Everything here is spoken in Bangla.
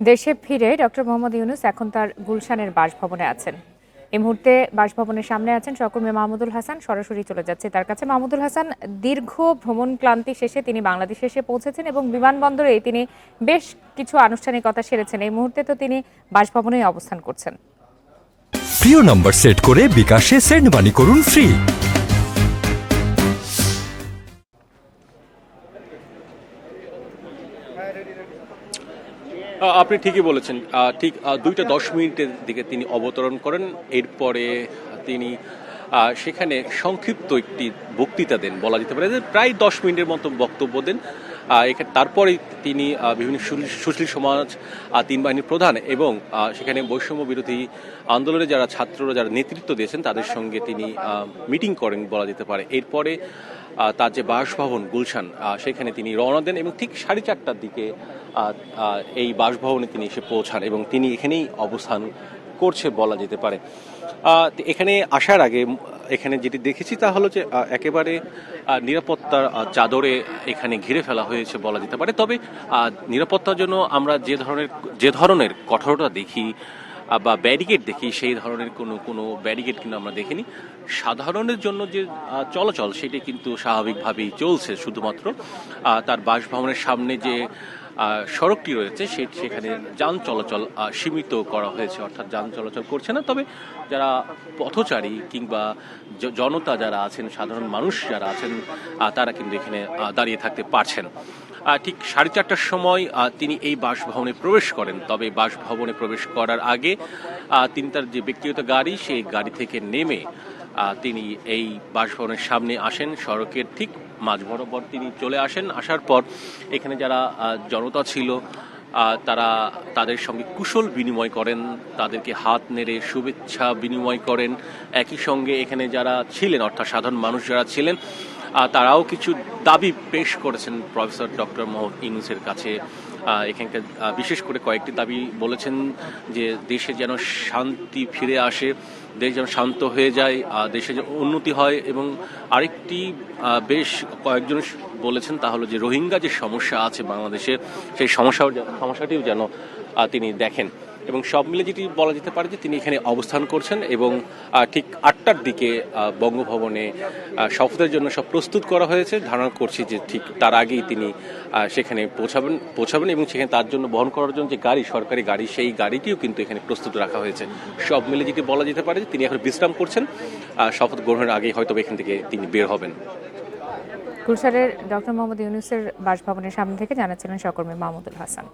দেশে ফিরে ডক্টর মোহাম্মদ ইউনূস এখন তার গুলশানের বাসভবনে আছেন। এই মুহূর্তে বাসভবনের সামনে আছেন সহকর্মী মাহমুদুল হাসান। সরাসরি চলে যাচ্ছে তার কাছে। মাহমুদুল হাসান, দীর্ঘ ভ্রমণ ক্লান্তি শেষে তিনি বাংলাদেশে এসে পৌঁছেছেন এবং বিমানবন্দরে তিনি বেশ কিছু আনুষ্ঠানিকতা সেরেছেন। এই মুহূর্তে তো তিনি বাসভবনেই অবস্থান করছেন। প্রিয় নম্বর সেট করে বিকাশে সেন্ড মানি করুন ফ্রি। আপনি ঠিকই বলেছেন। ঠিক 2:10 দিকে তিনি অবতরণ করেন। এরপরে তিনি সেখানে সংক্ষিপ্ত একটি বক্তৃতা দেন, বলা যেতে পারে যে প্রায় 10 মিনিটের মতো বক্তব্য দেন। তারপরে তিনি বিভিন্ন সুশীল সমাজ, 3 বাহিনীর প্রধান এবং সেখানে বৈষম্য বিরোধী আন্দোলনে যারা ছাত্ররা যারা নেতৃত্ব দিয়েছেন তাদের সঙ্গে তিনি মিটিং করেন, বলা যেতে পারে। এরপরে তার যে বাসভবন গুলশান, সেখানে তিনি রওনা দেন এবং ঠিক 4:30টার দিকে এই বাসভবনে তিনি এসে পৌঁছান এবং তিনি এখানেই অবস্থান করছে, বলা যেতে পারে। এখানে আসার আগে এখানে যেটি দেখেছি তা হলো যে একেবারে নিরাপত্তার চাদরে এখানে ঘিরে ফেলা হয়েছে, বলা যেতে পারে। তবে নিরাপত্তার জন্য আমরা যে ধরনের কঠোরতা দেখি বা ব্যারিকেড দেখি, সেই ধরনের কোনো ব্যারিকেড কিন্তু আমরা দেখিনি। সাধারণের জন্য যে চলাচল সেটি কিন্তু স্বাভাবিকভাবেই চলছে। শুধুমাত্র তার বাসভবনের সামনে যে সড়কটি রয়েছে সেখানে যান চলাচল সীমিত করা হয়েছে, অর্থাৎ যান চলাচল করছে না। তবে যারা পথচারী কিংবা জনতা যারা আছেন, সাধারণ মানুষ যারা আছেন, তারা কিন্তু এখানে দাঁড়িয়ে থাকতে পারছেন। ঠিক 4:30টার সময় তিনি এই বাসভবনে প্রবেশ করেন। তবে বাসভবনে প্রবেশ করার আগে তিনি তার যে ব্যক্তিগত গাড়ি, সেই গাড়ি থেকে নেমে তিনি এই বাসভবনের সামনে আসেন। সড়কের ঠিক মাঝ বরাবর তিনি চলে আসেন। আসার পর এখানে যারা জনতা ছিল তারা তাদের সঙ্গে কুশল বিনিময় করেন, তাদেরকে হাত নেড়ে শুভেচ্ছা বিনিময় করেন। একই সঙ্গে এখানে যারা ছিলেন, অর্থাৎ সাধারণ মানুষ যারা ছিলেন, তারাও কিছু দাবি পেশ করেছেন প্রফেসর ডক্টর মোহাম্মদ ইউনূসের কাছে। এখানকার বিশেষ করে কয়েকটি দাবি বলেছেন যে দেশে যেন শান্তি ফিরে আসে, দেশ যেন শান্ত হয়ে যায়, দেশে যেন উন্নতি হয়। এবং আরেকটি বেশ কয়েকজন বলেছেন তা হলো যে রোহিঙ্গা যে সমস্যা আছে বাংলাদেশে, সেই সমস্যাটিও যেন তিনি দেখেন। এবং সব মিলে যেটি বলা যেতে পারে যে তিনি এখানে অবস্থান করছেন এবং ঠিক 8টার দিকে বঙ্গভবনে শপথের জন্য সব প্রস্তুত করা হয়েছে। ধারণা করছি যে ঠিক তার আগেই তিনি সেখানে পৌঁছাবেন এবং সেখানে তার জন্য বহন করার জন্য যে গাড়ি, সরকারি গাড়ি, সেই গাড়িটিও কিন্তু এখানে প্রস্তুত রাখা হয়েছে। সব মিলে যেটি বলা যেতে পারে যে তিনি এখন বিশ্রাম করছেন। শপথ গ্রহণের আগেই হয়তো এখান থেকে তিনি বের হবেন। গুলশানের ডক্টর মোহাম্মদ ইউনূসের বাসভবনের সামনে থেকে জানাচ্ছিলেন সহকর্মী মাহমুদুল হাসান।